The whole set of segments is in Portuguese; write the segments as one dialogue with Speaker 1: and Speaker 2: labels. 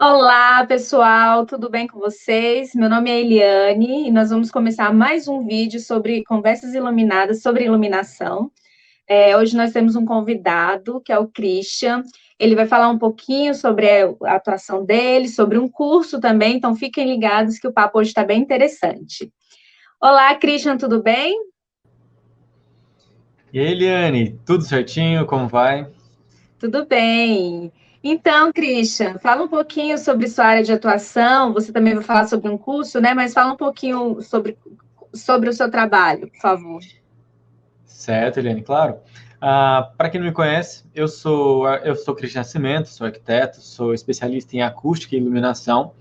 Speaker 1: Olá, pessoal, tudo bem com vocês? Meu nome é Eliane e nós vamos começar mais um vídeo sobre conversas iluminadas sobre iluminação. Hoje nós temos um convidado, que é o Christian. Ele vai falar um pouquinho sobre a atuação dele, sobre um curso também, então fiquem ligados que o papo hoje está bem interessante. Olá, Christian, tudo bem?
Speaker 2: E aí, Eliane, tudo certinho? Como vai?
Speaker 1: Tudo bem. Então, Christian, fala um pouquinho sobre sua área de atuação. Você também vai falar sobre um curso, né? Mas fala um pouquinho sobre o seu trabalho, por favor.
Speaker 2: Certo, Eliane, claro. Para quem não me conhece, eu sou Cristian Nascimento, sou arquiteto, sou especialista em acústica e iluminação.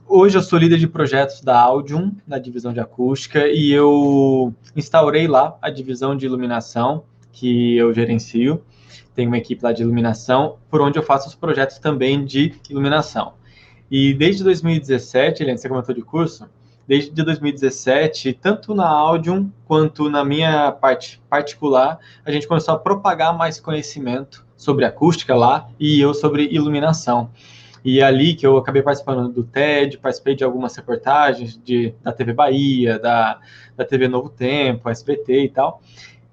Speaker 2: Hoje eu sou líder de projetos da Audium, na divisão de acústica, e eu instaurei lá a divisão de iluminação que eu gerencio. Tenho uma equipe lá de iluminação, por onde eu faço os projetos também de iluminação. E desde 2017, Eliane, você comentou de curso, desde 2017, tanto na Audium quanto na minha parte particular, a gente começou a propagar mais conhecimento sobre acústica lá e eu sobre iluminação. E é ali que eu acabei participando do TED, participei de algumas reportagens da TV Bahia, da TV Novo Tempo, SBT e tal.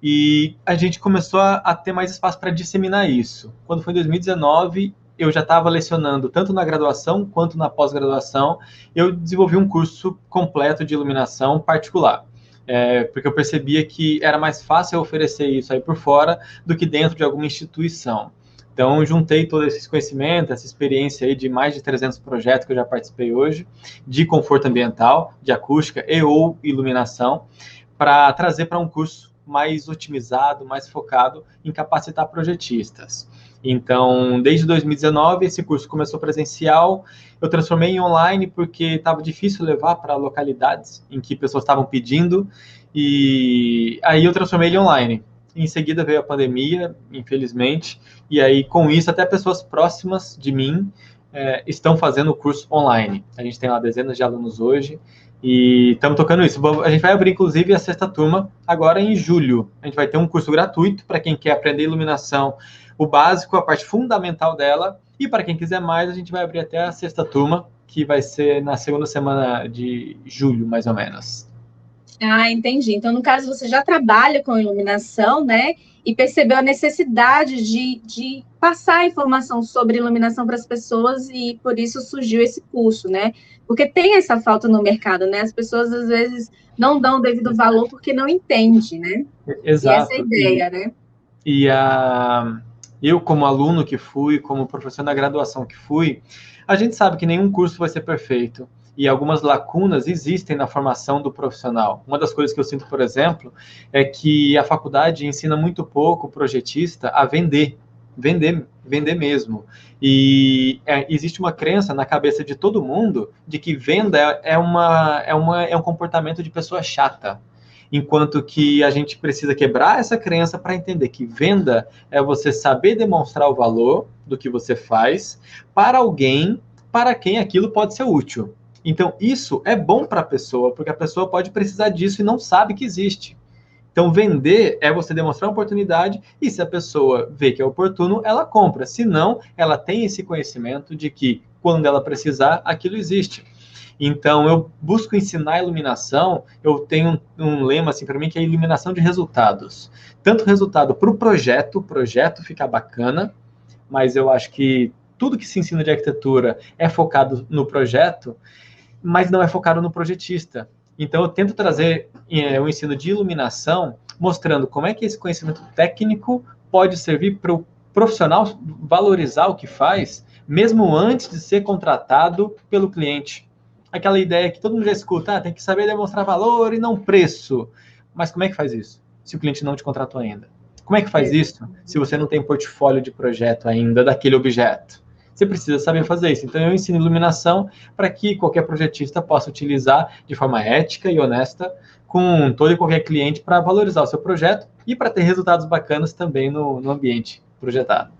Speaker 2: E a gente começou a ter mais espaço para disseminar isso. Quando foi em 2019, eu já estava lecionando tanto na graduação quanto na pós-graduação. Eu desenvolvi um curso completo de iluminação particular. Porque eu percebia que era mais fácil oferecer isso aí por fora do que dentro de alguma instituição. Então, juntei todo esse conhecimento, essa experiência aí de mais de 300 projetos que eu já participei hoje, de conforto ambiental, de acústica e ou iluminação, para trazer para um curso mais otimizado, mais focado em capacitar projetistas. Então, desde 2019, esse curso começou presencial, eu transformei em online porque estava difícil levar para localidades em que pessoas estavam pedindo, e aí eu transformei ele online. Em seguida veio a pandemia, infelizmente, e aí com isso até pessoas próximas de mim estão fazendo o curso online. A gente tem lá dezenas de alunos hoje, e estamos tocando isso. A gente vai abrir, inclusive, a sexta turma agora em julho. A gente vai ter um curso gratuito para quem quer aprender iluminação, o básico, a parte fundamental dela. E para quem quiser mais, a gente vai abrir até a sexta turma, que vai ser na segunda semana de julho, mais ou menos.
Speaker 1: Ah, entendi. Então, no caso, você já trabalha com iluminação, né? E percebeu a necessidade de passar informação sobre iluminação para as pessoas e por isso surgiu esse curso, né? Porque tem essa falta no mercado, né? As pessoas às vezes não dão o devido valor porque não entendem, né? E essa é a
Speaker 2: Exato.
Speaker 1: ideia, né?
Speaker 2: E eu, como aluno que fui, como professor da graduação que fui, a gente sabe que nenhum curso vai ser perfeito. E algumas lacunas existem na formação do profissional. Uma das coisas que eu sinto, por exemplo, é que a faculdade ensina muito pouco o projetista a vender mesmo. E existe uma crença na cabeça de todo mundo de que venda é um comportamento de pessoa chata. Enquanto que a gente precisa quebrar essa crença para entender que venda é você saber demonstrar o valor do que você faz para alguém para quem aquilo pode ser útil. Então, isso é bom para a pessoa, porque a pessoa pode precisar disso e não sabe que existe. Então, vender é você demonstrar uma oportunidade e se a pessoa vê que é oportuno, ela compra. Se não, ela tem esse conhecimento de que quando ela precisar, aquilo existe. Então, eu busco ensinar a iluminação, eu tenho um lema assim para mim que é iluminação de resultados. Tanto resultado para o projeto ficar bacana, mas eu acho que tudo que se ensina de arquitetura é focado no projeto, mas não é focado no projetista. Então, eu tento trazer o ensino de iluminação, mostrando como é que esse conhecimento técnico pode servir para o profissional valorizar o que faz, mesmo antes de ser contratado pelo cliente. Aquela ideia que todo mundo já escuta, tem que saber demonstrar valor e não preço. Mas como é que faz isso, se o cliente não te contratou ainda? Como é que faz isso, se você não tem portfólio de projeto ainda daquele objeto? Você precisa saber fazer isso. Então, eu ensino iluminação para que qualquer projetista possa utilizar de forma ética e honesta com todo e qualquer cliente para valorizar o seu projeto e para ter resultados bacanas também no ambiente projetado.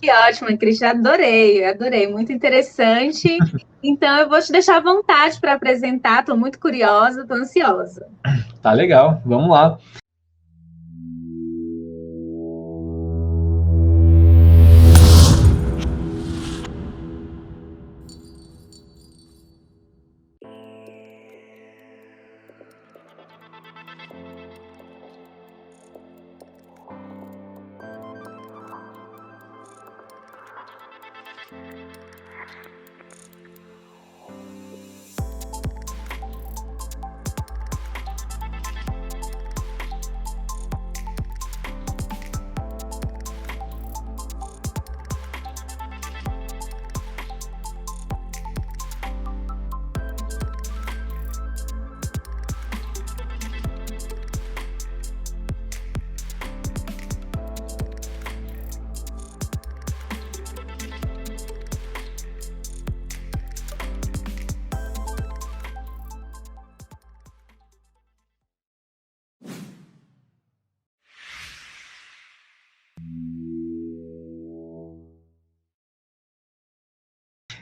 Speaker 1: Que ótimo, Cristian, adorei, adorei, muito interessante. Então, eu vou te deixar à vontade para apresentar, estou muito curiosa, estou ansiosa.
Speaker 2: Tá legal, vamos lá.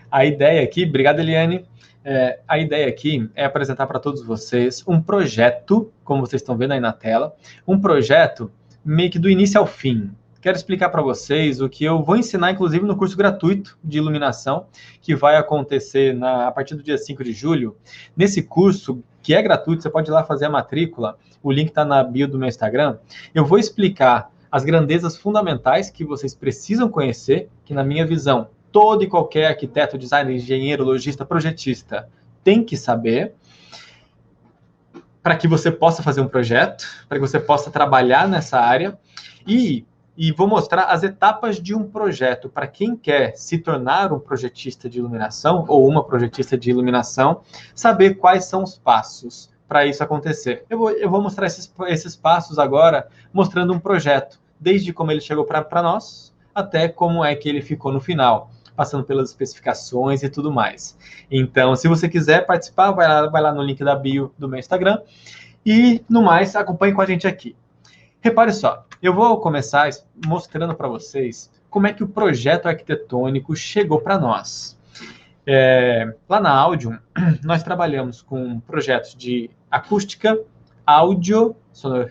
Speaker 2: A ideia aqui, obrigado, Eliane. A ideia aqui é apresentar para todos vocês um projeto, como vocês estão vendo aí na tela, um projeto meio que do início ao fim. Quero explicar para vocês o que eu vou ensinar, inclusive, no curso gratuito de iluminação, que vai acontecer a partir do dia 5 de julho. Nesse curso, que é gratuito, você pode ir lá fazer a matrícula, o link está na bio do meu Instagram. Eu vou explicar as grandezas fundamentais que vocês precisam conhecer, que na minha visão, todo e qualquer arquiteto, designer, engenheiro, lojista, projetista tem que saber para que você possa fazer um projeto, para que você possa trabalhar nessa área e vou mostrar as etapas de um projeto para quem quer se tornar um projetista de iluminação ou uma projetista de iluminação, saber quais são os passos para isso acontecer. Eu vou mostrar esses passos agora, mostrando um projeto, desde como ele chegou para nós, até como é que ele ficou no final, passando pelas especificações e tudo mais. Então, se você quiser participar, vai lá no link da bio do meu Instagram. E, no mais, acompanhe com a gente aqui. Repare só, eu vou começar mostrando para vocês como é que o projeto arquitetônico chegou para nós. Lá na Audium, nós trabalhamos com projetos de acústica, áudio,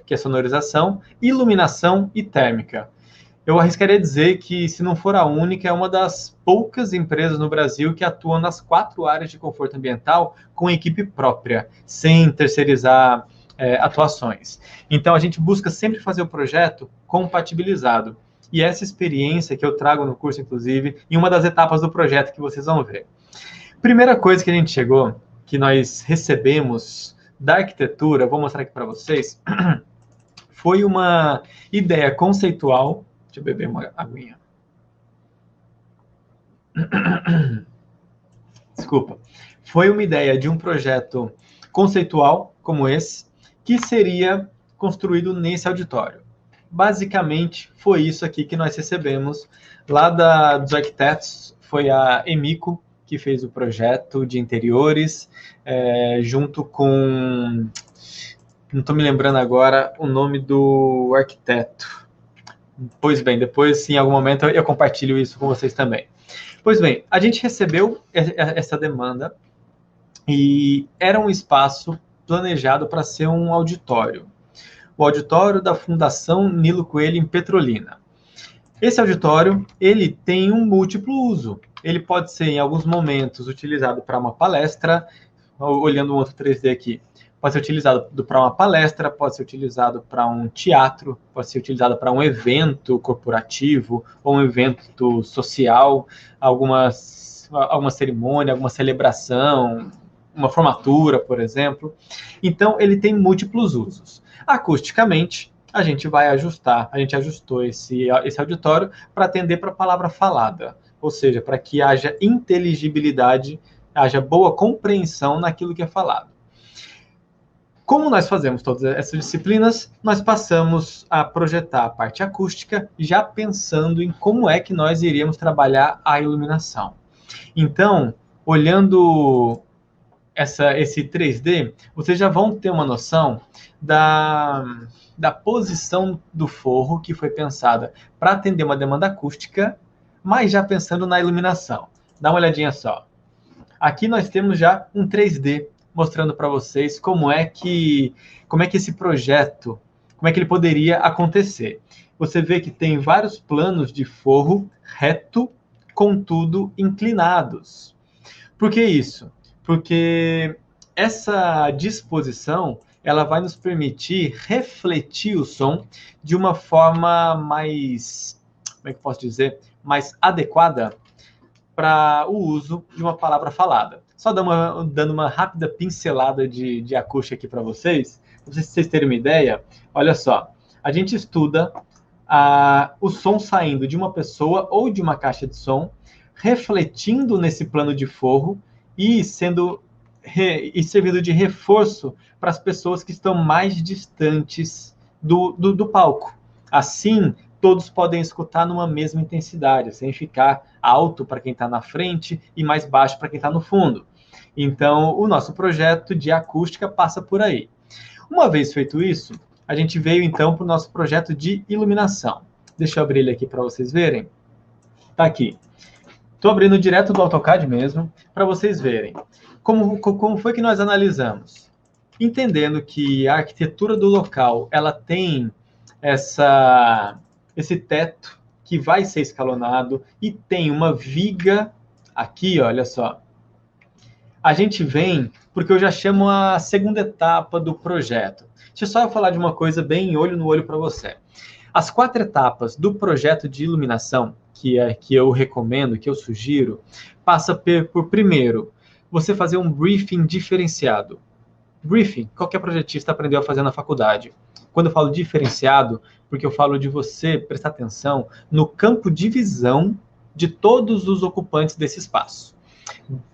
Speaker 2: que é sonorização, iluminação e térmica. Eu arriscaria dizer que, se não for a única, é uma das poucas empresas no Brasil que atuam nas 4 áreas de conforto ambiental com equipe própria, sem terceirizar atuações. Então, a gente busca sempre fazer o projeto compatibilizado. E essa experiência que eu trago no curso, inclusive, em uma das etapas do projeto que vocês vão ver. Primeira coisa que a gente chegou, que nós recebemos da arquitetura, vou mostrar aqui para vocês, foi uma ideia conceitual. Deixa eu beber uma aguinha. Desculpa. Foi uma ideia de um projeto conceitual como esse, que seria construído nesse auditório. Basicamente, foi isso aqui que nós recebemos lá dos arquitetos. Foi a Emico que fez o projeto de interiores, junto com... Não estou me lembrando agora o nome do arquiteto. Pois bem, depois, em algum momento, eu compartilho isso com vocês também. Pois bem, a gente recebeu essa demanda e era um espaço planejado para ser um auditório. O auditório da Fundação Nilo Coelho, em Petrolina. Esse auditório, ele tem um múltiplo uso. Ele pode ser, em alguns momentos, utilizado para uma palestra, olhando um outro 3D aqui. Pode ser utilizado para uma palestra, pode ser utilizado para um teatro, pode ser utilizado para um evento corporativo ou um evento social, alguma cerimônia, alguma celebração, uma formatura, por exemplo. Então, ele tem múltiplos usos. Acusticamente, a gente ajustou esse auditório para atender para a palavra falada, ou seja, para que haja inteligibilidade, haja boa compreensão naquilo que é falado. Como nós fazemos todas essas disciplinas, nós passamos a projetar a parte acústica, já pensando em como é que nós iríamos trabalhar a iluminação. Então, olhando esse 3D, vocês já vão ter uma noção da posição do forro que foi pensada para atender uma demanda acústica, mas já pensando na iluminação. Dá uma olhadinha só. Aqui nós temos já um 3D, mostrando para vocês como é que esse projeto, como é que ele poderia acontecer. Você vê que tem vários planos de forro reto, contudo inclinados. Por que isso? Porque essa disposição, ela vai nos permitir refletir o som de uma forma mais, como é que eu posso dizer, mais adequada para o uso de uma palavra falada. Só dando uma rápida pincelada de acústica aqui para vocês terem uma ideia, olha só, a gente estuda o som saindo de uma pessoa ou de uma caixa de som, refletindo nesse plano de forro e servindo de reforço para as pessoas que estão mais distantes do palco. Assim, todos podem escutar numa mesma intensidade, sem ficar alto para quem está na frente e mais baixo para quem está no fundo. Então, o nosso projeto de acústica passa por aí. Uma vez feito isso, a gente veio então para o nosso projeto de iluminação. Deixa eu abrir ele aqui para vocês verem. Está aqui. Estou abrindo direto do AutoCAD mesmo, para vocês verem. Como foi que nós analisamos? Entendendo que a arquitetura do local, ela tem esse teto que vai ser escalonado e tem uma viga aqui, olha só. A gente vem, porque eu já chamo a segunda etapa do projeto. Deixa eu só falar de uma coisa bem olho no olho para você. As 4 etapas do projeto de iluminação, que eu recomendo, que eu sugiro, passa por primeiro, você fazer um briefing diferenciado. Briefing, qualquer projetista aprendeu a fazer na faculdade. Quando eu falo diferenciado, porque eu falo de você prestar atenção no campo de visão de todos os ocupantes desse espaço.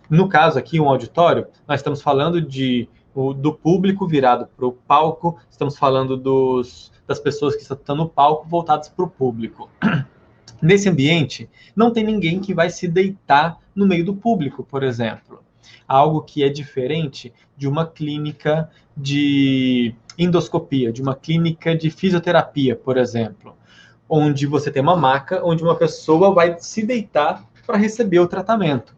Speaker 2: No caso aqui, um auditório, nós estamos falando do público virado para o palco, estamos falando das pessoas que estão no palco voltadas para o público. Nesse ambiente, não tem ninguém que vai se deitar no meio do público, por exemplo. Algo que é diferente de uma clínica de endoscopia, de uma clínica de fisioterapia, por exemplo, onde você tem uma maca, onde uma pessoa vai se deitar para receber o tratamento.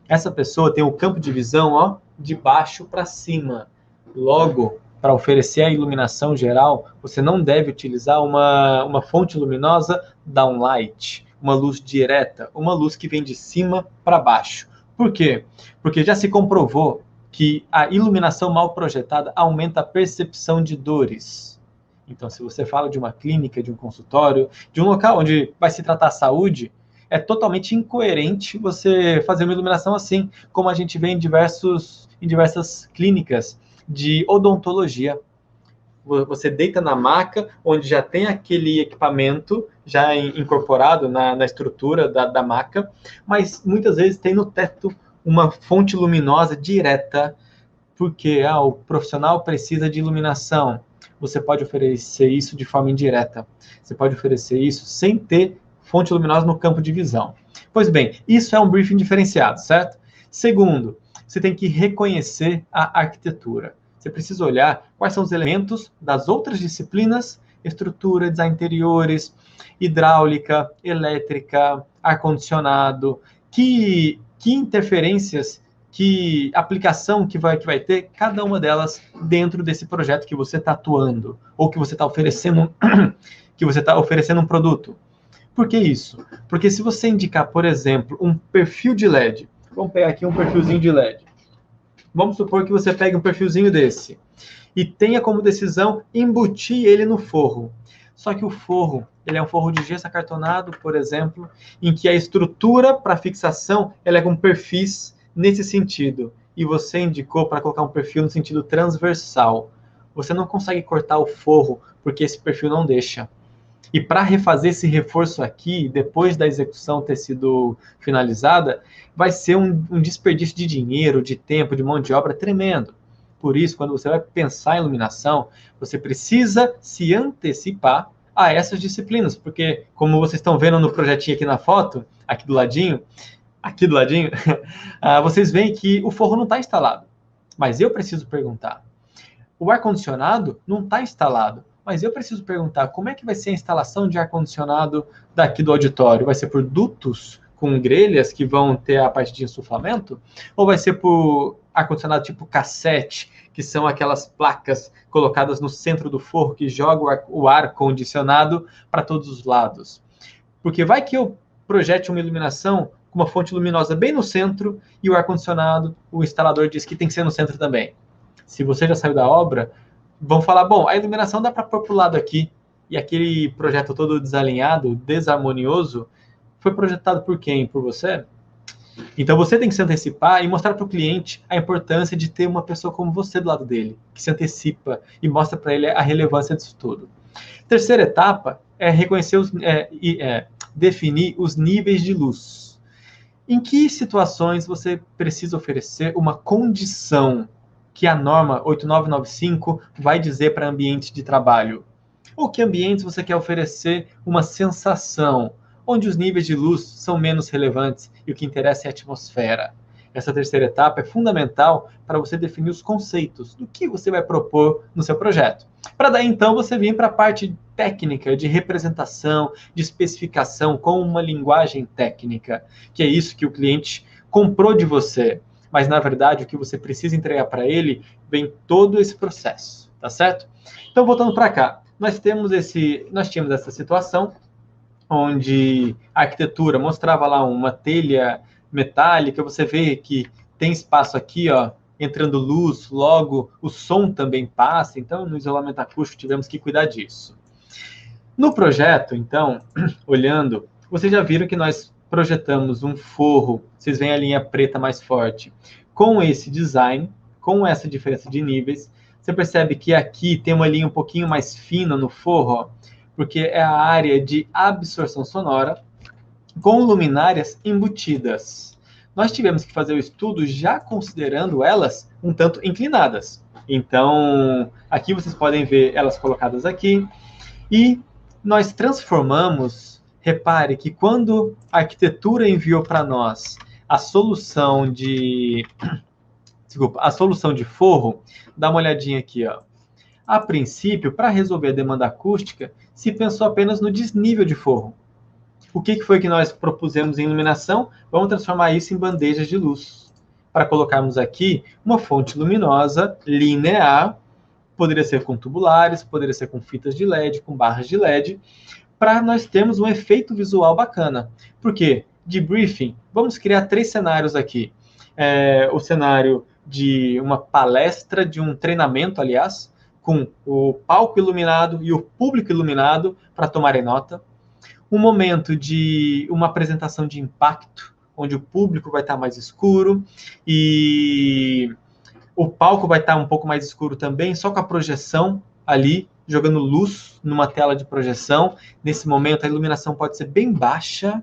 Speaker 2: Essa pessoa tem o campo de visão de baixo para cima. Logo, para oferecer a iluminação geral, você não deve utilizar uma fonte luminosa downlight, uma luz direta, uma luz que vem de cima para baixo. Por quê? Porque já se comprovou que a iluminação mal projetada aumenta a percepção de dores. Então, se você fala de uma clínica, de um consultório, de um local onde vai se tratar a saúde, é totalmente incoerente você fazer uma iluminação assim, como a gente vê em diversas clínicas de odontologia. Você deita na maca, onde já tem aquele equipamento já incorporado na estrutura da maca, mas muitas vezes tem no teto uma fonte luminosa direta, porque o profissional precisa de iluminação. Você pode oferecer isso de forma indireta. Você pode oferecer isso sem ter fonte luminosa no campo de visão. Pois bem, isso é um briefing diferenciado, certo? Segundo, você tem que reconhecer a arquitetura. Você precisa olhar quais são os elementos das outras disciplinas, estrutura, design interiores, hidráulica, elétrica, ar-condicionado, que interferências, que aplicação que vai ter cada uma delas dentro desse projeto que você está atuando, ou que você está oferecendo, um produto. Por que isso? Porque se você indicar, por exemplo, um perfil de LED, vamos pegar aqui um perfilzinho de LED. Vamos supor que você pegue um perfilzinho desse e tenha como decisão embutir ele no forro. Só que o forro, ele é um forro de gesso acartonado, por exemplo, em que a estrutura para fixação ela é com perfis nesse sentido. E você indicou para colocar um perfil no sentido transversal. Você não consegue cortar o forro porque esse perfil não deixa. E para refazer esse reforço aqui, depois da execução ter sido finalizada, vai ser um desperdício de dinheiro, de tempo, de mão de obra tremendo. Por isso, quando você vai pensar em iluminação, você precisa se antecipar a essas disciplinas, porque, como vocês estão vendo no projetinho aqui na foto, aqui do ladinho, vocês veem que o forro não está instalado. Mas eu preciso perguntar. O ar-condicionado não está instalado. Mas eu preciso perguntar, como é que vai ser a instalação de ar-condicionado daqui do auditório? Vai ser por dutos com grelhas que vão ter a parte de insuflamento? Ou vai ser por ar-condicionado tipo cassete, que são aquelas placas colocadas no centro do forro que jogam o ar-condicionado para todos os lados? Porque vai que eu projete uma iluminação com uma fonte luminosa bem no centro e o ar-condicionado, o instalador diz que tem que ser no centro também. Se você já saiu da obra, vão falar, bom, a iluminação dá para pôr para o lado aqui, e aquele projeto todo desalinhado, desarmonioso, foi projetado por quem? Por você? Então você tem que se antecipar e mostrar para o cliente a importância de ter uma pessoa como você do lado dele, que se antecipa e mostra para ele a relevância disso tudo. Terceira etapa é reconhecer definir os níveis de luz. Em que situações você precisa oferecer uma condição que a norma 8995 vai dizer para ambiente de trabalho? Ou que ambientes você quer oferecer uma sensação, onde os níveis de luz são menos relevantes e o que interessa é a atmosfera? Essa terceira etapa é fundamental para você definir os conceitos do que você vai propor no seu projeto. Para daí, então, você vir para a parte técnica, de representação, de especificação, com uma linguagem técnica, que é isso que o cliente comprou de você. Mas, na verdade, o que você precisa entregar para ele vem todo esse processo, tá certo? Então, voltando para cá, nós tínhamos essa situação onde a arquitetura mostrava lá uma telha metálica, você vê que tem espaço aqui, ó, entrando luz, logo o som também passa, então no isolamento acústico tivemos que cuidar disso. No projeto, então, olhando, vocês já viram que nós projetamos um forro, vocês veem a linha preta mais forte, com esse design, com essa diferença de níveis. Você percebe que aqui tem uma linha um pouquinho mais fina no forro, ó, porque é a área de absorção sonora, com luminárias embutidas. Nós tivemos que fazer o estudo já considerando elas um tanto inclinadas. Então, aqui vocês podem ver elas colocadas aqui. E nós transformamos, repare que quando a arquitetura enviou para nós a solução de forro, dá uma olhadinha aqui, ó. A princípio, para resolver a demanda acústica, se pensou apenas no desnível de forro. O que foi que nós propusemos em iluminação? Vamos transformar isso em bandejas de luz, para colocarmos aqui uma fonte luminosa linear, poderia ser com tubulares, poderia ser com fitas de LED, com barras de LED, para nós termos um efeito visual bacana. Por quê? De briefing, vamos criar 3 cenários aqui. O cenário de uma palestra, de um treinamento, aliás, com o palco iluminado e o público iluminado para tomarem nota. Um momento de uma apresentação de impacto, onde o público vai estar mais escuro e o palco vai estar um pouco mais escuro também, só com a projeção ali, jogando luz numa tela de projeção. Nesse momento, a iluminação pode ser bem baixa,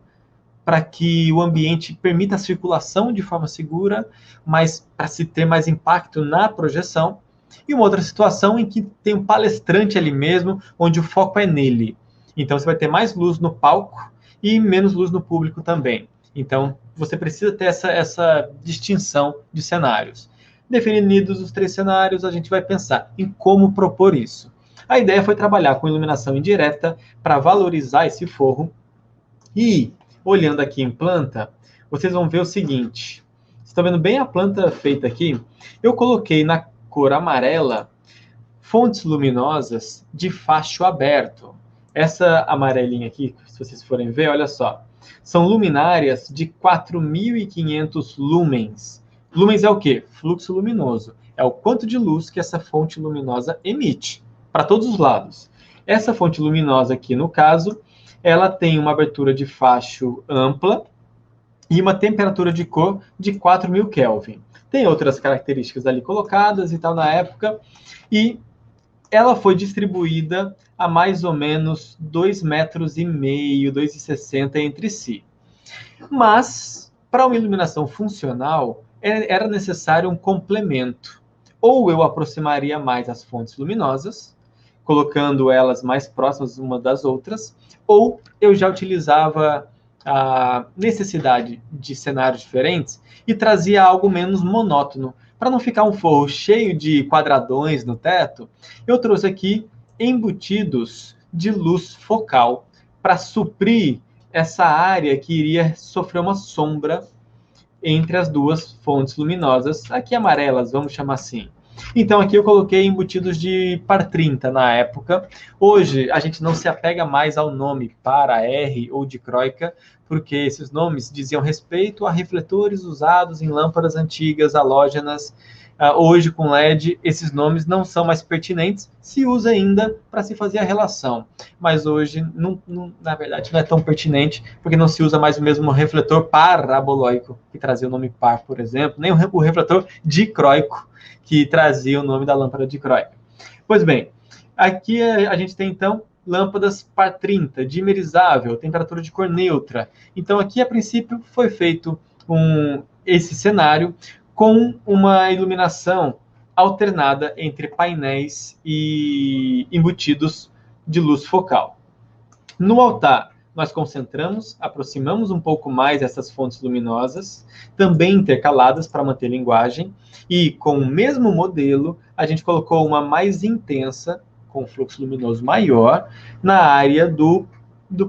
Speaker 2: para que o ambiente permita a circulação de forma segura, mas para se ter mais impacto na projeção. E uma outra situação em que tem um palestrante ali mesmo, onde o foco é nele. Então, você vai ter mais luz no palco e menos luz no público também. Então, você precisa ter essa distinção de cenários. Definidos os 3 cenários, a gente vai pensar em como propor isso. A ideia foi trabalhar com iluminação indireta para valorizar esse forro. E, olhando aqui em planta, vocês vão ver o seguinte. Vocês estão vendo bem a planta feita aqui? Eu coloquei na cor amarela fontes luminosas de facho aberto. Essa amarelinha aqui, se vocês forem ver, olha só. São luminárias de 4.500 lumens. Lumens é o quê? Fluxo luminoso. É o quanto de luz que essa fonte luminosa emite, para todos os lados. Essa fonte luminosa aqui, no caso, ela tem uma abertura de facho ampla e uma temperatura de cor de 4.000 Kelvin. Tem outras características ali colocadas e tal na época, e ela foi distribuída a mais ou menos 2,5 metros, 2,60 entre si. Mas, para uma iluminação funcional, era necessário um complemento. Ou eu aproximaria mais as fontes luminosas, colocando elas mais próximas uma das outras, ou eu já utilizava a necessidade de cenários diferentes e trazia algo menos monótono. Para não ficar um forro cheio de quadradões no teto, eu trouxe aqui embutidos de luz focal para suprir essa área que iria sofrer uma sombra entre as duas fontes luminosas, aqui amarelas, vamos chamar assim. Então, aqui eu coloquei embutidos de par 30 na época. Hoje, a gente não se apega mais ao nome para R ou dicróica, porque esses nomes diziam respeito a refletores usados em lâmpadas antigas, halógenas, Hoje, com LED, esses nomes não são mais pertinentes, se usa ainda para se fazer a relação. Mas hoje, na verdade, não é tão pertinente, porque não se usa mais o mesmo refletor paraboloico, que trazia o nome par, por exemplo, nem o refletor dicróico, que trazia o nome da lâmpada dicróica. Pois bem, aqui a gente tem, então, lâmpadas par 30, dimerizável, temperatura de cor neutra. Então, aqui, a princípio, foi feito esse cenário com uma iluminação alternada entre painéis e embutidos de luz focal. No altar, nós concentramos, aproximamos um pouco mais essas fontes luminosas, também intercaladas para manter linguagem, e com o mesmo modelo, a gente colocou uma mais intensa, com fluxo luminoso maior, na área do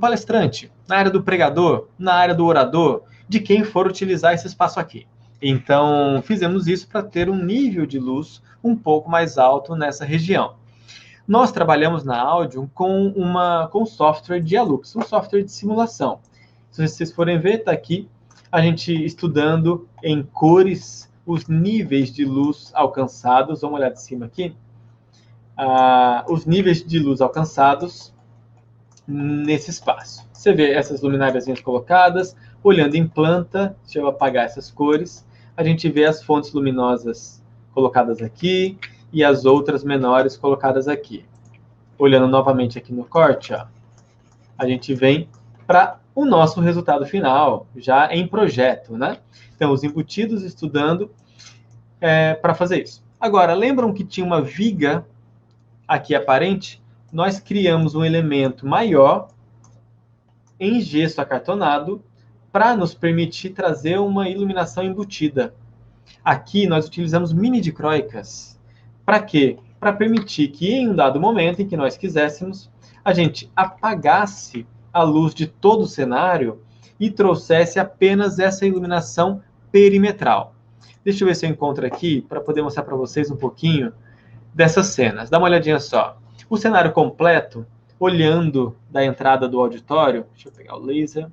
Speaker 2: palestrante, na área do pregador, na área do orador, de quem for utilizar esse espaço aqui. Então, fizemos isso para ter um nível de luz um pouco mais alto nessa região. Nós trabalhamos na Audium com software de Alux, um software de simulação. Se vocês forem ver, está aqui a gente estudando em cores os níveis de luz alcançados. Vamos olhar de cima aqui. Os níveis de luz alcançados nesse espaço. Você vê essas luminárias colocadas, olhando em planta, deixa eu apagar essas cores, a gente vê as fontes luminosas colocadas aqui e as outras menores colocadas aqui. Olhando novamente aqui no corte, ó, a gente vem para o nosso resultado final, já em projeto, né? Então, os embutidos estudando para fazer isso. Agora, lembram que tinha uma viga aqui aparente? Nós criamos um elemento maior em gesso acartonado para nos permitir trazer uma iluminação embutida. Aqui nós utilizamos mini dicróicas. Para quê? Para permitir que em um dado momento em que nós quiséssemos, a gente apagasse a luz de todo o cenário e trouxesse apenas essa iluminação perimetral. Deixa eu ver se eu encontro aqui para poder mostrar para vocês um pouquinho dessas cenas. Dá uma olhadinha só. O cenário completo, olhando da entrada do auditório, deixa eu pegar o laser,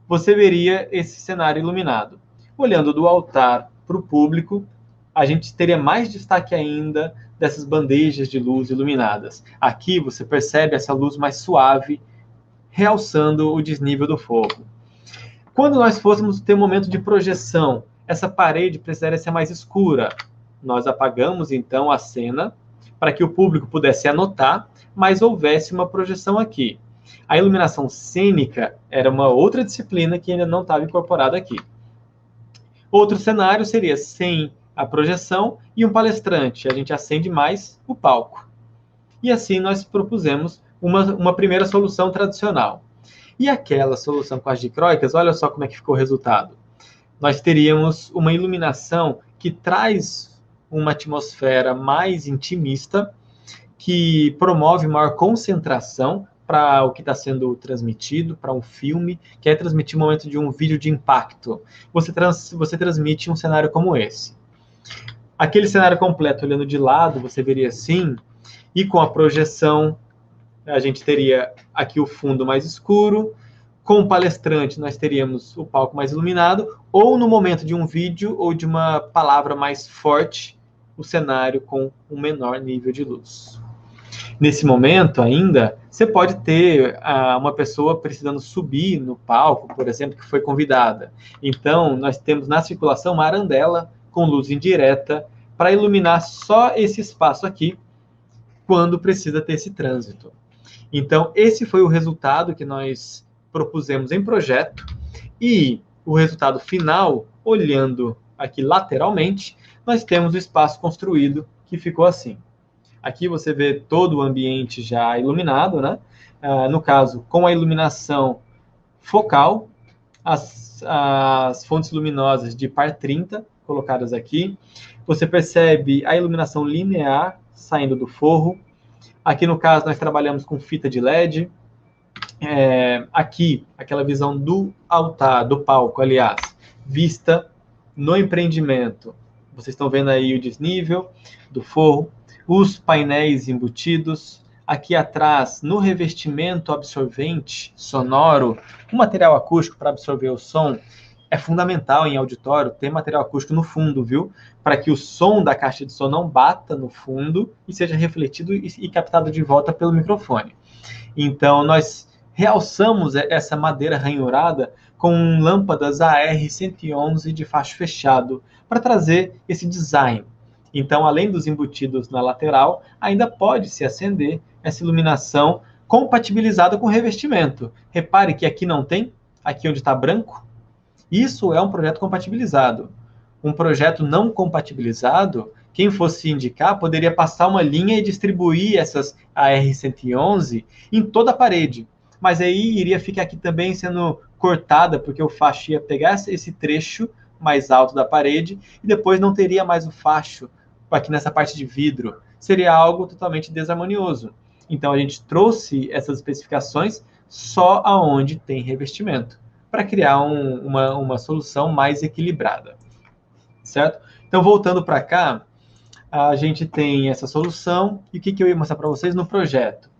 Speaker 2: você veria esse cenário iluminado. Olhando do altar para o público, a gente teria mais destaque ainda dessas bandejas de luz iluminadas. Aqui você percebe essa luz mais suave, realçando o desnível do fogo. Quando nós fôssemos ter um momento de projeção, essa parede precisaria ser mais escura. Nós apagamos, então, a cena para que o público pudesse anotar, mas houvesse uma projeção aqui. A iluminação cênica era uma outra disciplina que ainda não estava incorporada aqui. Outro cenário seria sem a projeção e um palestrante. A gente acende mais o palco. E assim nós propusemos uma primeira solução tradicional. E aquela solução com as dicróicas, olha só como é que ficou o resultado. Nós teríamos uma iluminação que traz uma atmosfera mais intimista, que promove maior concentração para o que está sendo transmitido, para um filme, que é transmitir o momento de um vídeo de impacto. Você transmite um cenário como esse. Aquele cenário completo, olhando de lado, você veria assim, e com a projeção, a gente teria aqui o fundo mais escuro, com o palestrante nós teríamos o palco mais iluminado, ou no momento de um vídeo ou de uma palavra mais forte, o cenário com um menor nível de luz. Nesse momento ainda, você pode ter uma pessoa precisando subir no palco, por exemplo, que foi convidada. Então, nós temos na circulação uma arandela com luz indireta para iluminar só esse espaço aqui, quando precisa ter esse trânsito. Então, esse foi o resultado que nós propusemos em projeto, e o resultado final, olhando aqui lateralmente, nós temos o espaço construído que ficou assim. Aqui você vê todo o ambiente já iluminado, né? No caso, com a iluminação focal, as fontes luminosas de par 30 colocadas aqui. Você percebe a iluminação linear saindo do forro. Aqui, no caso, nós trabalhamos com fita de LED. Aqui, aquela visão do altar, do palco, aliás, vista no empreendimento. Vocês estão vendo aí o desnível do forro, os painéis embutidos. Aqui atrás, no revestimento absorvente sonoro, um material acústico para absorver o som, É fundamental em auditório ter material acústico no fundo, viu? Para que o som da caixa de som não bata no fundo e seja refletido e captado de volta pelo microfone. Então, nós realçamos essa madeira ranhurada com lâmpadas AR111 de facho fechado, para trazer esse design. Então, além dos embutidos na lateral, ainda pode-se acender essa iluminação compatibilizada com o revestimento. Repare que aqui não tem, aqui onde está branco, isso é um projeto compatibilizado. Um projeto não compatibilizado, quem fosse indicar, poderia passar uma linha e distribuir essas AR111 em toda a parede. Mas aí iria ficar aqui também sendo cortada, porque o facho ia pegar esse trecho mais alto da parede e depois não teria mais o facho aqui nessa parte de vidro. Seria algo totalmente desarmonioso. Então a gente trouxe essas especificações só aonde tem revestimento, para criar uma solução mais equilibrada, certo? Então, voltando para cá, a gente tem essa solução, e o que eu ia mostrar para vocês no projeto?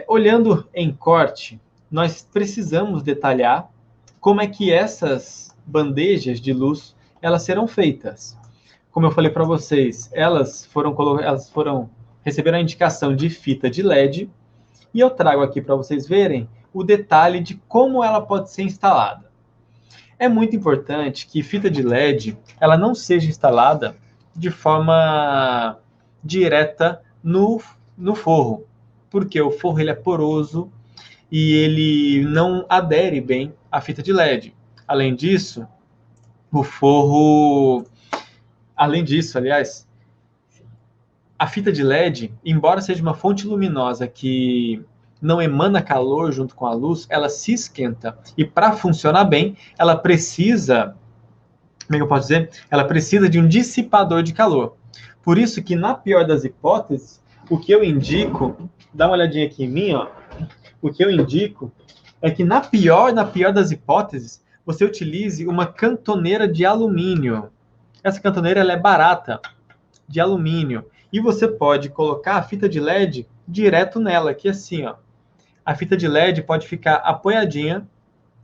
Speaker 2: Olhando em corte, nós precisamos detalhar como é que essas bandejas de luz, elas serão feitas. Como eu falei para vocês, elas receberam a indicação de fita de LED, e eu trago aqui para vocês verem o detalhe de como ela pode ser instalada. É muito importante que fita de LED ela não seja instalada de forma direta no forro, porque o forro ele é poroso e ele não adere bem à fita de LED. Além disso, aliás, a fita de LED, embora seja uma fonte luminosa que não emana calor junto com a luz, ela se esquenta. E para funcionar bem, ela precisa, como é que eu posso dizer? Ela precisa de um dissipador de calor. Por isso que, na pior das hipóteses, o que eu indico, dá uma olhadinha aqui em mim, ó, o que eu indico é que, na pior das hipóteses, você utilize uma cantoneira de alumínio. Essa cantoneira ela é barata, de alumínio. E você pode colocar a fita de LED direto nela, aqui assim, ó. A fita de LED pode ficar apoiadinha,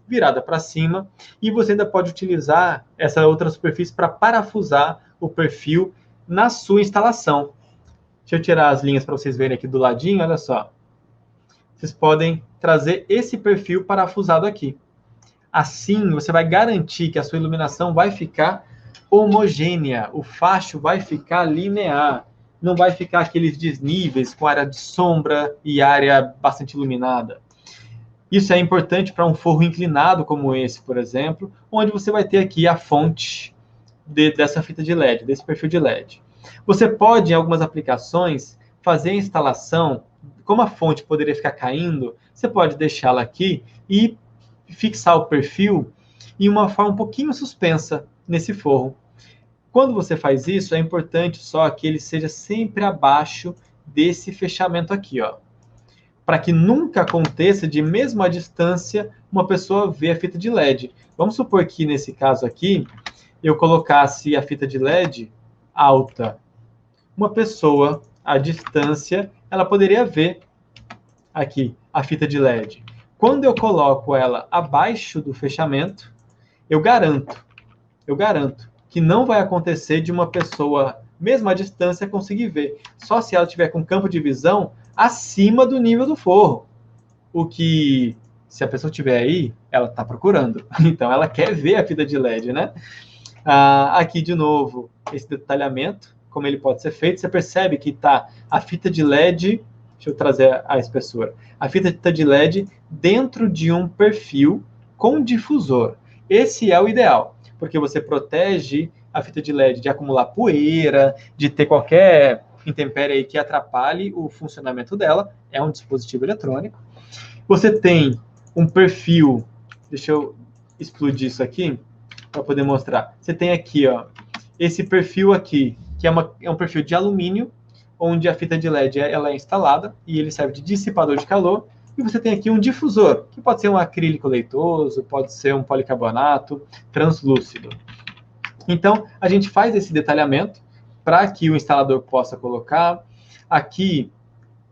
Speaker 2: virada para cima, e você ainda pode utilizar essa outra superfície para parafusar o perfil na sua instalação. Deixa eu tirar as linhas para vocês verem aqui do ladinho, olha só. Vocês podem trazer esse perfil parafusado aqui. Assim, você vai garantir que a sua iluminação vai ficar homogênea, o facho vai ficar linear, não vai ficar aqueles desníveis com área de sombra e área bastante iluminada. Isso é importante para um forro inclinado como esse, por exemplo, onde você vai ter aqui a fonte dessa fita de LED, desse perfil de LED. Você pode, em algumas aplicações, fazer a instalação, como a fonte poderia ficar caindo, você pode deixá-la aqui e fixar o perfil em uma forma um pouquinho suspensa nesse forro. Quando você faz isso, é importante só que ele seja sempre abaixo desse fechamento aqui, ó, para que nunca aconteça de, mesmo à distância, uma pessoa ver a fita de LED. Vamos supor que, nesse caso aqui, eu colocasse a fita de LED alta. Uma pessoa, à distância, ela poderia ver aqui a fita de LED. Quando eu coloco ela abaixo do fechamento, eu garanto que não vai acontecer de uma pessoa, mesmo à distância, conseguir ver. Só se ela tiver com campo de visão acima do nível do forro. O que, se a pessoa estiver aí, ela está procurando. Então, ela quer ver a fita de LED, né? Aqui, de novo, esse detalhamento, como ele pode ser feito. Você percebe que está a fita de LED, deixa eu trazer a espessura, a fita de LED dentro de um perfil com difusor. Esse é o ideal, porque você protege a fita de LED de acumular poeira, de ter qualquer intempérie aí que atrapalhe o funcionamento dela. É um dispositivo eletrônico. Você tem um perfil, deixa eu explodir isso aqui para poder mostrar. Você tem aqui, ó, esse perfil aqui, que é um perfil de alumínio, onde a fita de LED ela é instalada e ele serve de dissipador de calor. E você tem aqui um difusor, que pode ser um acrílico leitoso, pode ser um policarbonato translúcido. Então, a gente faz esse detalhamento para que o instalador possa colocar. Aqui,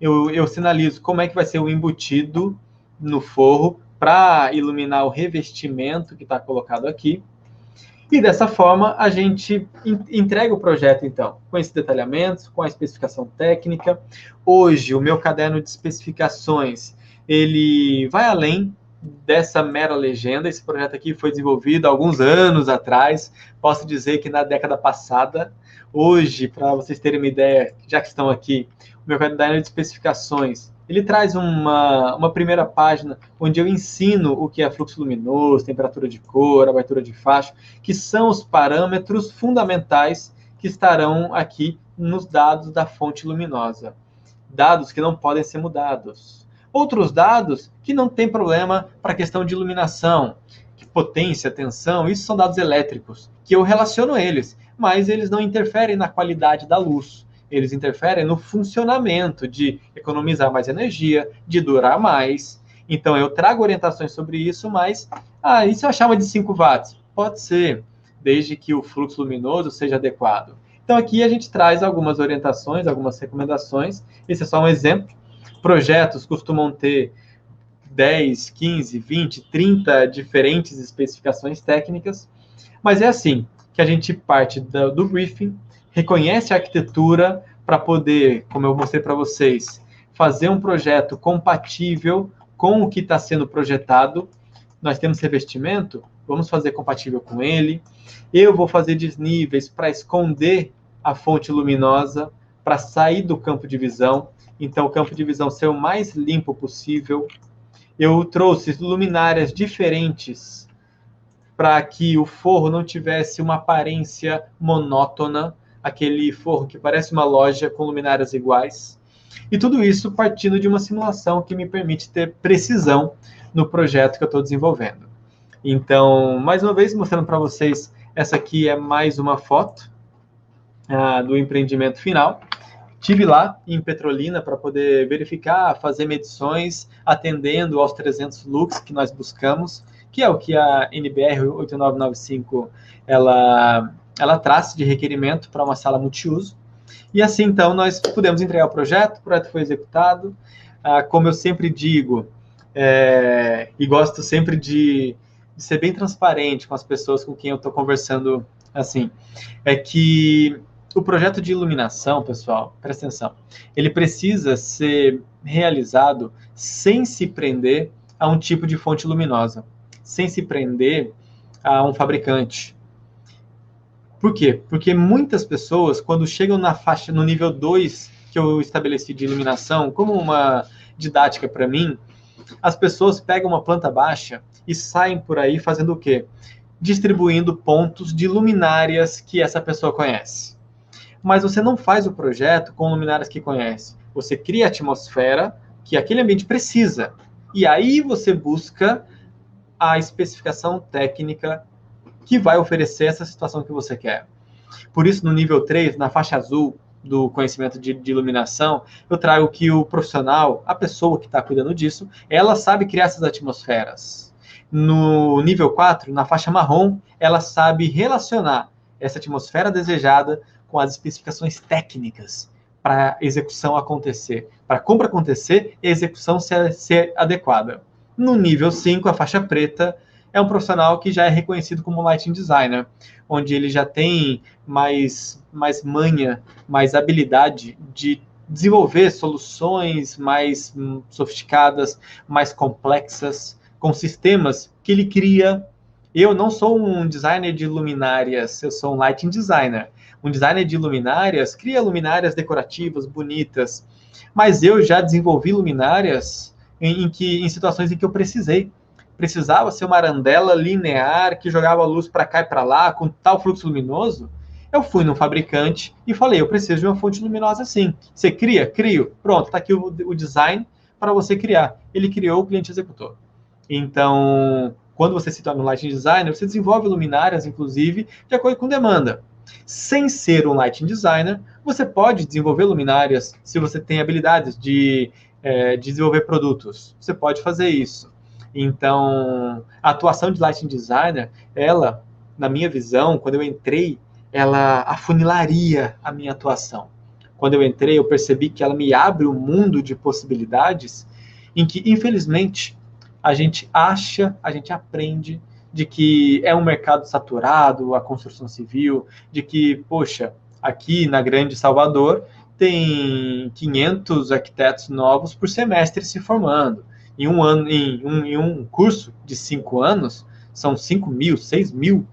Speaker 2: eu sinalizo como é que vai ser o embutido no forro, para iluminar o revestimento que está colocado aqui. E dessa forma, a gente entrega o projeto, então, com esses detalhamentos, com a especificação técnica. Hoje, o meu caderno de especificações, ele vai além dessa mera legenda. Esse projeto aqui foi desenvolvido há alguns anos atrás, posso dizer que na década passada. Hoje, para vocês terem uma ideia, já que estão aqui, o meu caderno de especificações, ele traz uma primeira página onde eu ensino o que é fluxo luminoso, temperatura de cor, abertura de faixa, que são os parâmetros fundamentais que estarão aqui nos dados da fonte luminosa. Dados que não podem ser mudados. Outros dados que não tem problema para a questão de iluminação, que potência, tensão, isso são dados elétricos, que eu relaciono eles, mas eles não interferem na qualidade da luz. Eles interferem no funcionamento de economizar mais energia, de durar mais. Então, eu trago orientações sobre isso, mas, e se eu chamo de 5 watts? Pode ser, desde que o fluxo luminoso seja adequado. Então, aqui a gente traz algumas orientações, algumas recomendações. Esse é só um exemplo. Projetos costumam ter 10, 15, 20, 30 diferentes especificações técnicas, mas é assim que a gente parte do briefing, reconhece a arquitetura para poder, como eu mostrei para vocês, fazer um projeto compatível com o que está sendo projetado. Nós temos revestimento, vamos fazer compatível com ele. Eu vou fazer desníveis para esconder a fonte luminosa, para sair do campo de visão. Então, o campo de visão ser o mais limpo possível. Eu trouxe luminárias diferentes para que o forro não tivesse uma aparência monótona, aquele forro que parece uma loja com luminárias iguais. E tudo isso partindo de uma simulação que me permite ter precisão no projeto que eu estou desenvolvendo. Então, mais uma vez, mostrando para vocês, essa aqui é mais uma foto do empreendimento final. Estive lá em Petrolina para poder verificar, fazer medições, atendendo aos 300 lux que nós buscamos, que é o que a NBR 8995 ela traz de requerimento para uma sala multiuso. E assim, então, nós pudemos entregar o projeto foi executado. Como eu sempre digo, e gosto sempre de ser bem transparente com as pessoas com quem eu estou conversando, assim, é que o projeto de iluminação, pessoal, presta atenção, ele precisa ser realizado sem se prender a um tipo de fonte luminosa, sem se prender a um fabricante. Por quê? Porque muitas pessoas, quando chegam na faixa, no nível 2 que eu estabeleci de iluminação, como uma didática para mim, as pessoas pegam uma planta baixa e saem por aí fazendo o quê? Distribuindo pontos de luminárias que essa pessoa conhece. Mas você não faz o projeto com luminárias que conhece. Você cria a atmosfera que aquele ambiente precisa. E aí você busca a especificação técnica que vai oferecer essa situação que você quer. Por isso, no nível 3, na faixa azul do conhecimento de iluminação, eu trago que o profissional, a pessoa que está cuidando disso, ela sabe criar essas atmosferas. No nível 4, na faixa marrom, ela sabe relacionar essa atmosfera desejada com as especificações técnicas para a execução acontecer, para a compra acontecer e a execução ser adequada. No nível 5, a faixa preta, é um profissional que já é reconhecido como lighting designer, onde ele já tem mais manha, mais habilidade de desenvolver soluções mais sofisticadas, mais complexas, com sistemas que ele cria. Eu não sou um designer de luminárias, eu sou um lighting designer. Um designer de luminárias cria luminárias decorativas, bonitas, mas eu já desenvolvi luminárias em situações em que eu precisava ser uma arandela linear que jogava a luz para cá e para lá, com tal fluxo luminoso. Eu fui no fabricante e falei, eu preciso de uma fonte luminosa assim. Você cria? Crio. Pronto, está aqui o design para você criar. Ele criou, o cliente executou. Então, quando você se torna um lighting designer, você desenvolve luminárias, inclusive, de acordo com demanda. Sem ser um lighting designer, você pode desenvolver luminárias se você tem habilidades de desenvolver produtos. Você pode fazer isso. Então, a atuação de lighting designer, ela, na minha visão, quando eu entrei, ela afunilaria a minha atuação. Quando eu entrei, eu percebi que ela me abre um mundo de possibilidades em que, infelizmente, a gente acha, a gente aprende de que é um mercado saturado, a construção civil, de que, poxa, aqui na Grande Salvador tem 500 arquitetos novos por semestre se formando. Em um ano, em um curso de 5 anos, são 5.000, 6.000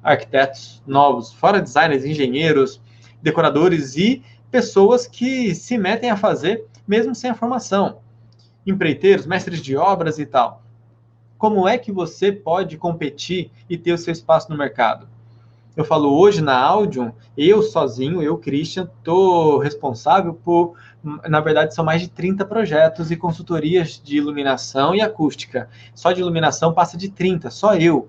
Speaker 2: arquitetos novos, fora designers, engenheiros, decoradores e pessoas que se metem a fazer mesmo sem a formação. Empreiteiros, mestres de obras e tal. Como é que você pode competir e ter o seu espaço no mercado? Eu falo hoje na Audion, eu sozinho, eu, Christian, estou responsável por, na verdade, são mais de 30 projetos e consultorias de iluminação e acústica. Só de iluminação passa de 30, só eu.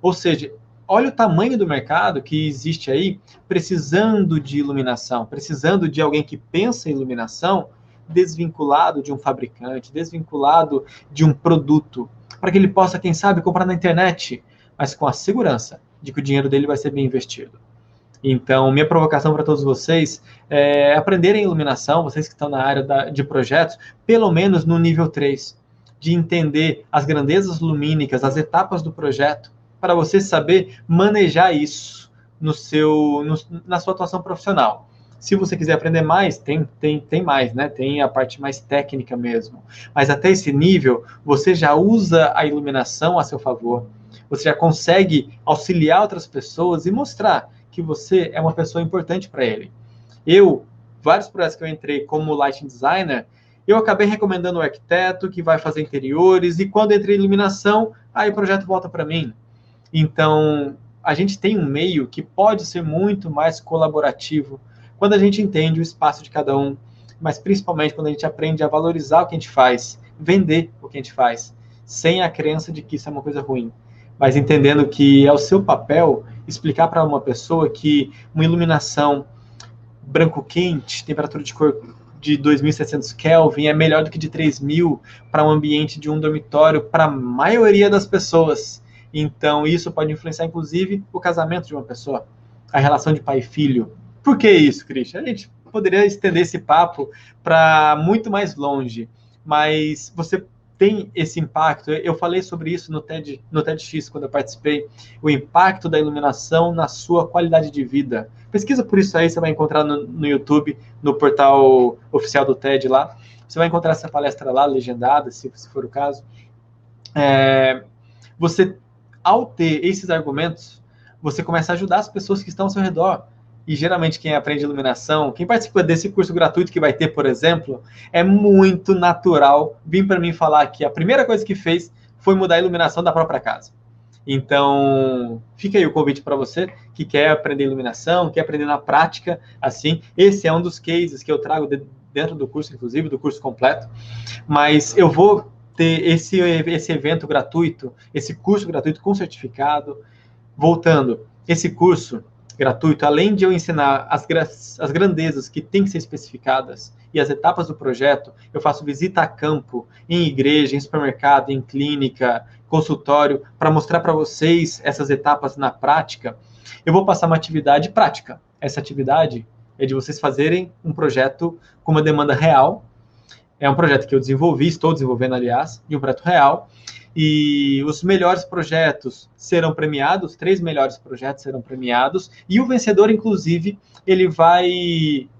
Speaker 2: Ou seja, olha o tamanho do mercado que existe aí, precisando de iluminação, precisando de alguém que pensa em iluminação, desvinculado de um fabricante, desvinculado de um produto, para que ele possa, quem sabe, comprar na internet, mas com a segurança de que o dinheiro dele vai ser bem investido. Então, minha provocação para todos vocês é aprenderem iluminação, vocês que estão na área de projetos, pelo menos no nível 3, de entender as grandezas lumínicas, as etapas do projeto, para você saber manejar isso na sua atuação profissional. Se você quiser aprender mais, tem mais, né? Tem a parte mais técnica mesmo. Mas até esse nível, você já usa a iluminação a seu favor. Você já consegue auxiliar outras pessoas e mostrar que você é uma pessoa importante para ele. Vários projetos que eu entrei como lighting designer, eu acabei recomendando o arquiteto que vai fazer interiores, e quando entrei em iluminação, aí o projeto volta para mim. Então, a gente tem um meio que pode ser muito mais colaborativo quando a gente entende o espaço de cada um, mas principalmente quando a gente aprende a valorizar o que a gente faz, vender o que a gente faz, sem a crença de que isso é uma coisa ruim, mas entendendo que é o seu papel explicar para uma pessoa que uma iluminação branco quente, temperatura de cor de 2.700 Kelvin é melhor do que de 3.000 para um ambiente de um dormitório para a maioria das pessoas. Então, isso pode influenciar, inclusive, o casamento de uma pessoa, a relação de pai e filho. Por que isso, Christian? A gente poderia estender esse papo para muito mais longe, mas você tem esse impacto. Eu falei sobre isso no TEDx, quando eu participei, o impacto da iluminação na sua qualidade de vida. Pesquisa por isso aí, você vai encontrar no YouTube, no portal oficial do TED lá. Você vai encontrar essa palestra lá, legendada, se for o caso. Você, ao ter esses argumentos, você começa a ajudar as pessoas que estão ao seu redor. E geralmente quem aprende iluminação, quem participa desse curso gratuito que vai ter, por exemplo, é muito natural vir para mim falar que a primeira coisa que fez foi mudar a iluminação da própria casa. Então, fica aí o convite para você que quer aprender iluminação, quer aprender na prática, assim. Esse é um dos cases que eu trago dentro do curso, inclusive, do curso completo. Mas eu vou ter esse evento gratuito, esse curso gratuito com certificado. Voltando, esse curso gratuito, além de eu ensinar as grandezas que têm que ser especificadas e as etapas do projeto, eu faço visita a campo, em igreja, em supermercado, em clínica, consultório, para mostrar para vocês essas etapas na prática. Eu vou passar uma atividade prática. Essa atividade é de vocês fazerem um projeto com uma demanda real. É um projeto que eu desenvolvi, estou desenvolvendo, aliás, de um projeto real. E os melhores projetos serão premiados, 3 melhores projetos serão premiados, e o vencedor, inclusive,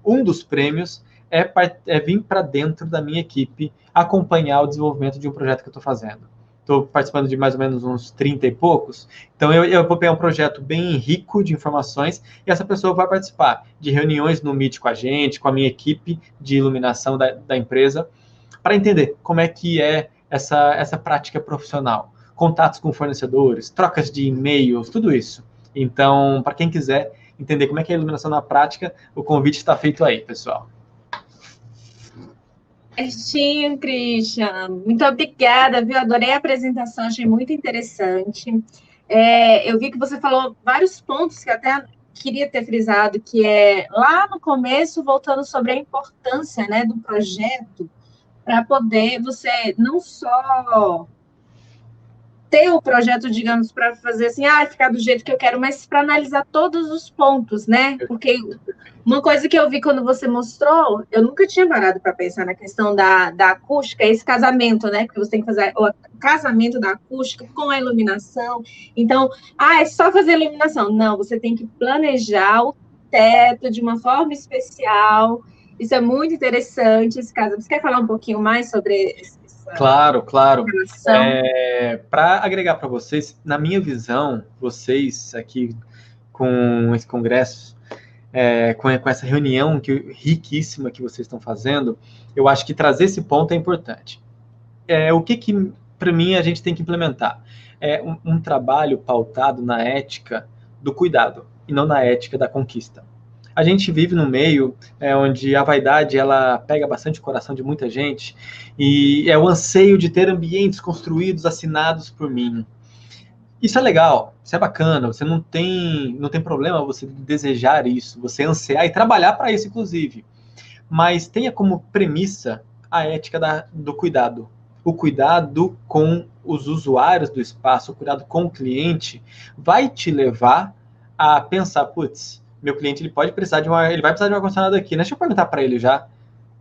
Speaker 2: um dos prêmios é vir para dentro da minha equipe acompanhar o desenvolvimento de um projeto que eu estou fazendo. Estou participando de mais ou menos uns 30 e poucos, então eu vou pegar um projeto bem rico de informações, e essa pessoa vai participar de reuniões no Meet com a gente, com a minha equipe de iluminação da empresa, para entender como é que é essa prática profissional, contatos com fornecedores, trocas de e-mails, tudo isso. Então, para quem quiser entender como é que é a iluminação na prática, o convite está feito aí, pessoal.
Speaker 1: Certinho, Christian. Muito obrigada, viu? Adorei a apresentação, achei muito interessante. Eu vi que você falou vários pontos que até queria ter frisado, que é lá no começo, voltando sobre a importância, né, do projeto, para poder você não só ter o projeto, digamos, para fazer assim, ficar do jeito que eu quero, mas para analisar todos os pontos, né? Porque uma coisa que eu vi quando você mostrou, eu nunca tinha parado para pensar na questão da acústica, esse casamento, né? Porque você tem que fazer o casamento da acústica com a iluminação. Então, é só fazer iluminação. Não, você tem que planejar o teto de uma forma especial. Isso é muito interessante, esse caso. Você quer falar um pouquinho mais sobre
Speaker 2: Claro. Para agregar para vocês, na minha visão, vocês aqui com esse congresso, com essa reunião riquíssima que vocês estão fazendo, eu acho que trazer esse ponto é importante. O que para mim, a gente tem que implementar? É um trabalho pautado na ética do cuidado, e não na ética da conquista. A gente vive num meio onde a vaidade ela pega bastante o coração de muita gente, e é o anseio de ter ambientes construídos, assinados por mim. Isso é legal, isso é bacana, você não tem problema você desejar isso, você ansiar e trabalhar para isso, inclusive. Mas tenha como premissa a ética do cuidado. O cuidado com os usuários do espaço, o cuidado com o cliente, vai te levar a pensar, putz, meu cliente ele vai precisar de um ar-condicionado aqui, né? Deixa eu perguntar para ele já.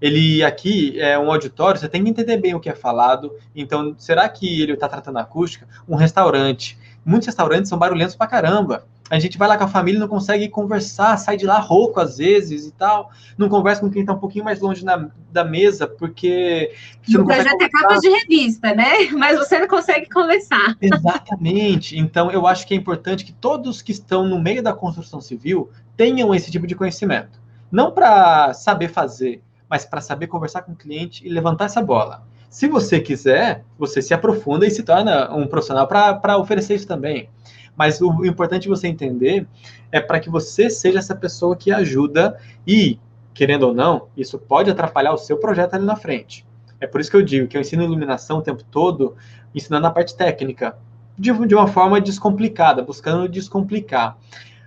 Speaker 2: Ele aqui é um auditório, você tem que entender bem o que é falado. Então, será que ele está tratando a acústica? Um restaurante. Muitos restaurantes são barulhentos pra caramba. A gente vai lá com a família e não consegue conversar, sai de lá rouco às vezes e tal. Não conversa com quem está um pouquinho mais longe da mesa, porque...
Speaker 1: O projeto é capa de revista, né? Mas você não consegue conversar.
Speaker 2: Exatamente. Então, eu acho que é importante que todos que estão no meio da construção civil tenham esse tipo de conhecimento. Não para saber fazer, mas para saber conversar com o cliente e levantar essa bola. Se você quiser, você se aprofunda e se torna um profissional para oferecer isso também. Mas o importante você entender é para que você seja essa pessoa que ajuda e, querendo ou não, isso pode atrapalhar o seu projeto ali na frente. É por isso que eu digo que eu ensino iluminação o tempo todo, ensinando a parte técnica, de uma forma descomplicada, buscando descomplicar.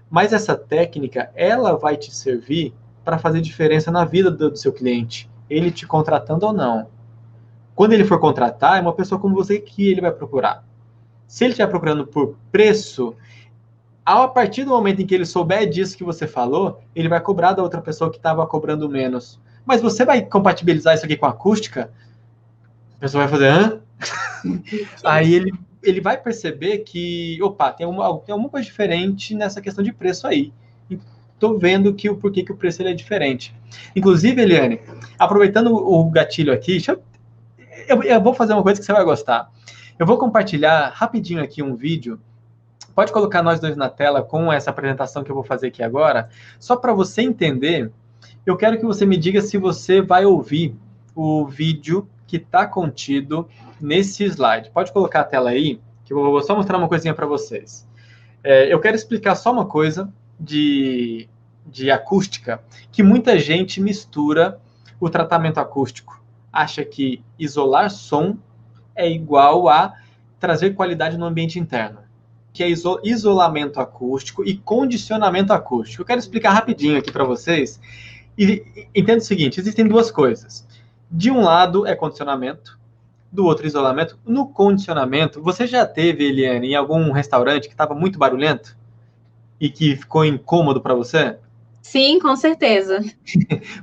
Speaker 2: Mas essa técnica, ela vai te servir para fazer diferença na vida do seu cliente, ele te contratando ou não. Quando ele for contratar, é uma pessoa como você que ele vai procurar. Se ele estiver procurando por preço, a partir do momento em que ele souber disso que você falou, ele vai cobrar da outra pessoa que estava cobrando menos. Mas você vai compatibilizar isso aqui com a acústica? A pessoa vai fazer, hã? Aí ele vai perceber que, opa, tem alguma coisa diferente nessa questão de preço aí. Estou vendo porquê que o preço ele é diferente. Inclusive, Eliane, aproveitando o gatilho aqui, eu vou fazer uma coisa que você vai gostar. Eu vou compartilhar rapidinho aqui um vídeo. Pode colocar nós dois na tela com essa apresentação que eu vou fazer aqui agora. Só para você entender, eu quero que você me diga se você vai ouvir o vídeo que está contido nesse slide. Pode colocar a tela aí, que eu vou só mostrar uma coisinha para vocês. Eu quero explicar só uma coisa de acústica, que muita gente mistura o tratamento acústico. Acha que isolar som é igual a trazer qualidade no ambiente interno, que é isolamento acústico e condicionamento acústico. Eu quero explicar rapidinho aqui para vocês. E entenda o seguinte, existem duas coisas. De um lado é condicionamento, do outro isolamento. No condicionamento, você já teve, Eliane, em algum restaurante que estava muito barulhento e que ficou incômodo para você?
Speaker 1: Sim, com certeza.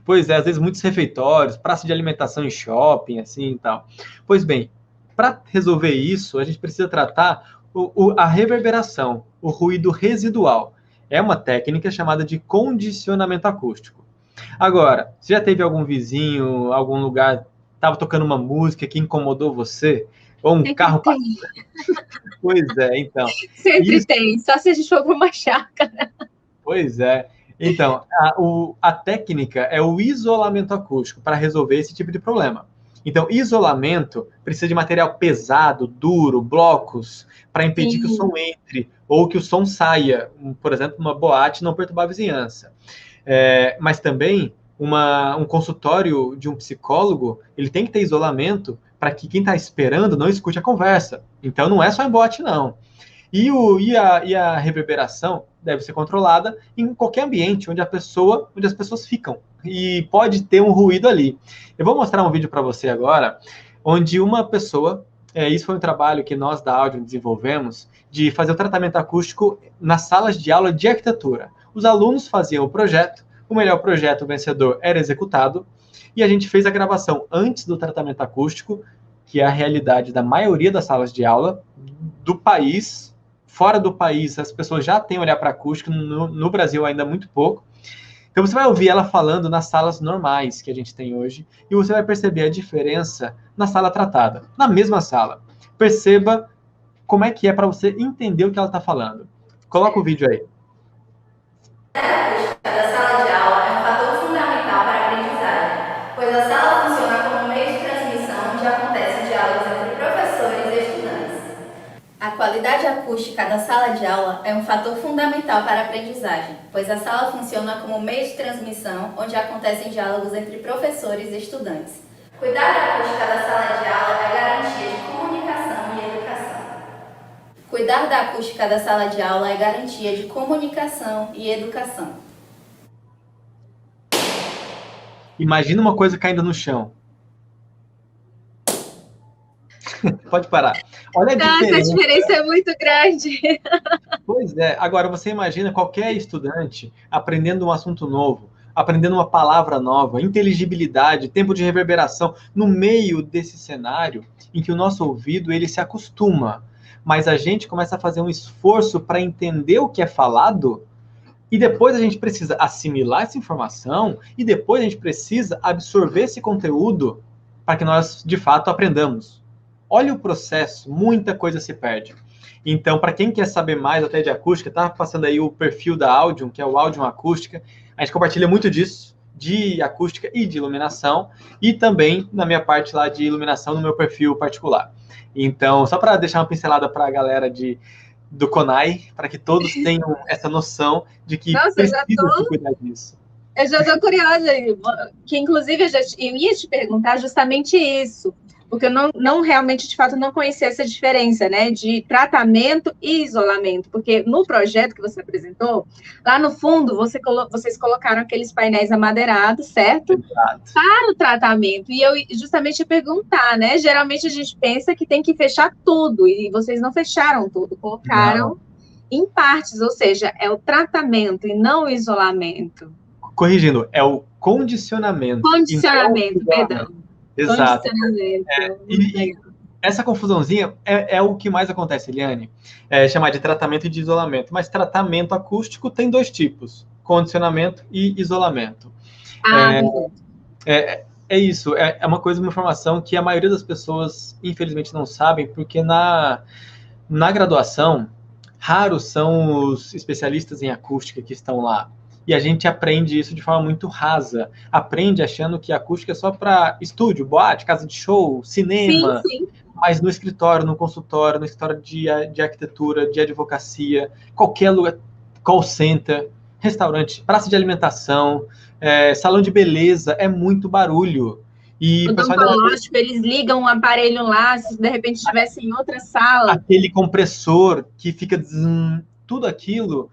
Speaker 2: Pois é, às vezes muitos refeitórios, praça de alimentação em shopping, assim e tal. Pois bem, para resolver isso, a gente precisa tratar a reverberação, o ruído residual. É uma técnica chamada de condicionamento acústico. Agora, você já teve algum vizinho, algum lugar, estava tocando uma música que incomodou você? Ou um carro passando? Pois é, então.
Speaker 1: Sempre tem, só se a gente for para uma chácara.
Speaker 2: Pois é. Então, a técnica é o isolamento acústico para resolver esse tipo de problema. Então, isolamento precisa de material pesado, duro, blocos, para impedir que o som entre ou que o som saia. Por exemplo, uma boate não perturbar a vizinhança. Mas também, um consultório de um psicólogo, ele tem que ter isolamento para que quem está esperando não escute a conversa. Então, não é só em boate, não. E a reverberação deve ser controlada em qualquer ambiente onde as pessoas ficam. E pode ter um ruído ali. Eu vou mostrar um vídeo para você agora, onde uma pessoa Isso foi um trabalho que nós da Audion desenvolvemos, de fazer o tratamento acústico nas salas de aula de arquitetura. Os alunos faziam o projeto, o melhor projeto vencedor era executado, e a gente fez a gravação antes do tratamento acústico, que é a realidade da maioria das salas de aula do país. Fora do país, as pessoas já têm olhar para acústico, no Brasil ainda muito pouco. Então você vai ouvir ela falando nas salas normais que a gente tem hoje, e você vai perceber a diferença na sala tratada, na mesma sala. Perceba como é que é para você entender o que ela está falando. Coloca o vídeo aí.
Speaker 3: A da sala de aula é um fator fundamental para a aprendizagem, pois a sala funciona como meio de transmissão onde acontecem diálogos entre professores e estudantes. A qualidade acústica da sala de aula é um fator fundamental para a aprendizagem, pois a sala funciona como meio de transmissão onde acontecem diálogos entre professores e estudantes. Cuidar da acústica da sala de aula é garantia de comunicação e educação. Cuidar da acústica da sala de aula é garantia de comunicação e educação.
Speaker 2: Imagina uma coisa caindo no chão. Pode parar. Olha a diferença.
Speaker 1: Essa diferença é muito grande.
Speaker 2: Pois é. Agora, você imagina qualquer estudante aprendendo um assunto novo, aprendendo uma palavra nova, inteligibilidade, tempo de reverberação, no meio desse cenário em que o nosso ouvido ele se acostuma, mas a gente começa a fazer um esforço para entender o que é falado, e depois a gente precisa assimilar essa informação, e depois a gente precisa absorver esse conteúdo para que nós, de fato, aprendamos. Olha o processo, muita coisa se perde. Então, para quem quer saber mais até de acústica, tá passando aí o perfil da Audion, que é o Audion Acústica. A gente compartilha muito disso, de acústica e de iluminação, e também na minha parte lá de iluminação no meu perfil particular. Então, só para deixar uma pincelada para a galera do CONAI, para que todos tenham essa noção de que precisa se cuidar disso.
Speaker 1: Eu já estou curiosa, que inclusive eu ia te perguntar justamente isso, porque eu não realmente, de fato, não conhecia essa diferença, né, de tratamento e isolamento, porque no projeto que você apresentou, lá no fundo, vocês colocaram aqueles painéis amadeirados, certo?
Speaker 2: Exato.
Speaker 1: Para o tratamento, e eu justamente ia perguntar, né, geralmente a gente pensa que tem que fechar tudo, e vocês não fecharam tudo, colocaram em partes, ou seja, é o tratamento e não o isolamento.
Speaker 2: Corrigindo, é o condicionamento.
Speaker 1: Condicionamento, então, perdão.
Speaker 2: Exato. E essa confusãozinha é o que mais acontece, Eliane, chamar de tratamento e de isolamento. Mas tratamento acústico tem dois tipos, condicionamento e isolamento. É isso, é uma coisa, uma informação que a maioria das pessoas, infelizmente, não sabem, porque na graduação, raros são os especialistas em acústica que estão lá. E a gente aprende isso de forma muito rasa. Aprende achando que a acústica é só para estúdio, boate, casa de show, cinema.
Speaker 1: Sim.
Speaker 2: Mas no escritório, no consultório, no escritório de arquitetura, de advocacia, qualquer lugar, call center, restaurante, praça de alimentação, salão de beleza, é muito barulho. E
Speaker 1: odontológico, eles ligam um aparelho lá, se de repente estivesse em outra sala.
Speaker 2: Aquele compressor que fica... tudo aquilo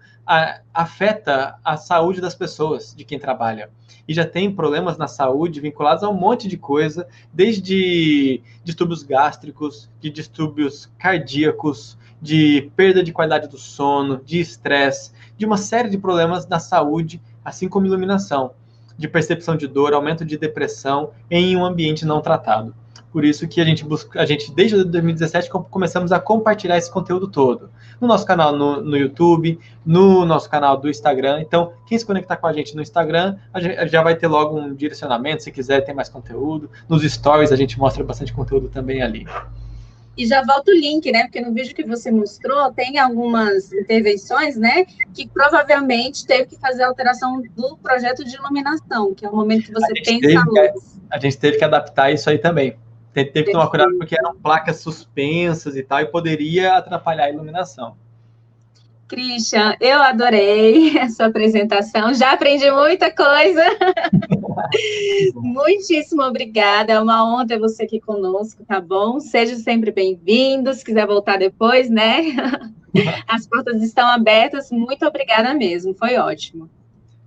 Speaker 2: afeta a saúde das pessoas, de quem trabalha. E já tem problemas na saúde vinculados a um monte de coisa, desde distúrbios gástricos, de distúrbios cardíacos, de perda de qualidade do sono, de estresse, de uma série de problemas na saúde, assim como iluminação, de percepção de dor, aumento de depressão em um ambiente não tratado. Por isso que a gente desde 2017, começamos a compartilhar esse conteúdo todo. No nosso canal no YouTube, no nosso canal do Instagram. Então, quem se conectar com a gente no Instagram, já vai ter logo um direcionamento, se quiser ter mais conteúdo. Nos stories, a gente mostra bastante conteúdo também ali.
Speaker 1: E já volta o link, né? Porque no vídeo que você mostrou, tem algumas intervenções, né? Que provavelmente teve que fazer a alteração do projeto de iluminação, que é o momento que você pensa a luz.
Speaker 2: A gente teve que adaptar isso aí também. Teve que tomar cuidado porque eram placas suspensas e tal, e poderia atrapalhar a iluminação.
Speaker 1: Christian, eu adorei a sua apresentação, já aprendi muita coisa. Muitíssimo obrigada, é uma honra ter você aqui conosco, tá bom? Seja sempre bem-vindo, se quiser voltar depois, né? As portas estão abertas, muito obrigada mesmo, foi ótimo.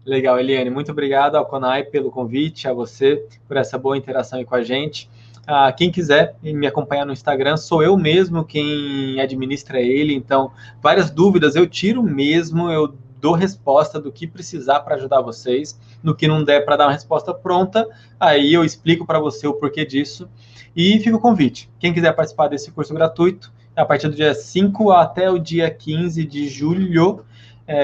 Speaker 2: Legal, Eliane, muito obrigado ao CONAI pelo convite, a você por essa boa interação aí com a gente. Quem quiser me acompanhar no Instagram, sou eu mesmo quem administra ele, então várias dúvidas eu tiro mesmo, eu dou resposta do que precisar para ajudar vocês, no que não der para dar uma resposta pronta, aí eu explico para você o porquê disso, e fica o convite. Quem quiser participar desse curso gratuito, a partir do dia 5 até o dia 15 de julho,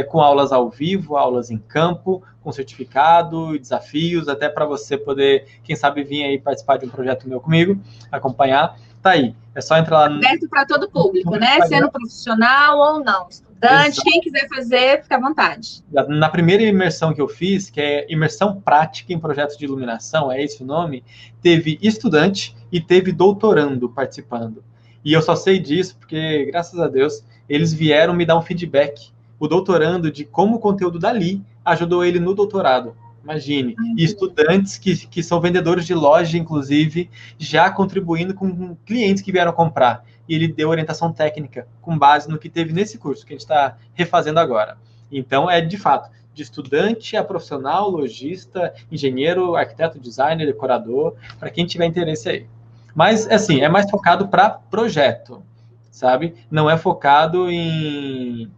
Speaker 2: com aulas ao vivo, aulas em campo, com certificado, desafios, até para você poder, quem sabe, vir aí participar de um projeto meu comigo, acompanhar. Tá aí, é só entrar lá no...
Speaker 1: Aberto para todo público, né? Sendo profissional ou não, estudante, exato. Quem quiser fazer, fica à vontade.
Speaker 2: Na primeira imersão que eu fiz, que é imersão prática em projetos de iluminação, é esse o nome, teve estudante e teve doutorando participando. E eu só sei disso porque, graças a Deus, eles vieram me dar um feedback, o doutorando, de como o conteúdo dali ajudou ele no doutorado. Imagine. E estudantes que são vendedores de loja, inclusive, já contribuindo com clientes que vieram comprar. E ele deu orientação técnica com base no que teve nesse curso, que a gente está refazendo agora. Então, de fato, de estudante a profissional, lojista, engenheiro, arquiteto, designer, decorador, para quem tiver interesse aí. Mas, assim, é mais focado para projeto, sabe? Não é focado em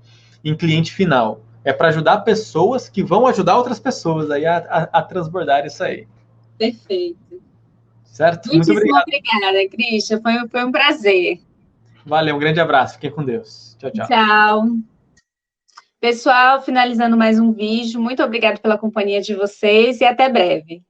Speaker 2: cliente final. É para ajudar pessoas que vão ajudar outras pessoas aí a transbordar isso aí.
Speaker 1: Perfeito.
Speaker 2: Certo?
Speaker 1: Muito obrigado. Obrigada, Christian. Foi um prazer.
Speaker 2: Valeu, um grande abraço. Fiquem com Deus. Tchau, tchau.
Speaker 1: Tchau. Pessoal, finalizando mais um vídeo. Muito obrigada pela companhia de vocês e até breve.